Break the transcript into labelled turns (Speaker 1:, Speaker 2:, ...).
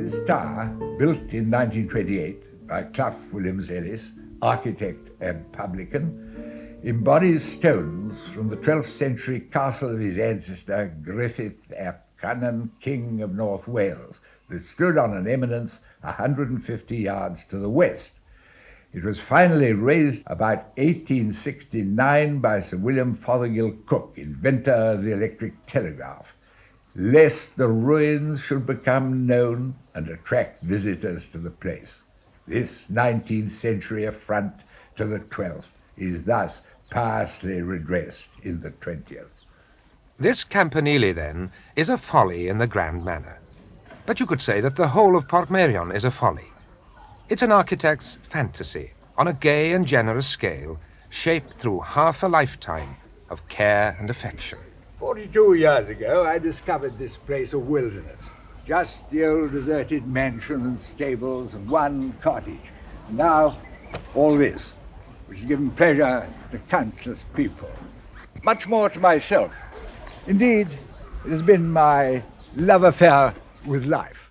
Speaker 1: This tower, built in 1928 by Clough Williams-Ellis, architect and publican, embodies stones from the 12th century castle of his ancestor Griffith ap Cynan, King of North Wales, that stood on an eminence 150 yards to the west. It was finally raised about 1869 by Sir William Fothergill Cooke, inventor of the electric telegraph, lest the ruins should become known and attract visitors to the place. This 19th century affront to the 12th is thus piously redressed in the 20th.
Speaker 2: This campanile, then, is a folly in the grand manner. But you could say that the whole of Portmeirion is a folly. It's an architect's fantasy on a gay and generous scale, shaped through half a lifetime of care and affection.
Speaker 1: 42 years ago, I discovered this place of wilderness. Just the old deserted mansion and stables and one cottage. Now, all this, which has given pleasure to countless people. Much more to myself. Indeed, it has been my love affair with life.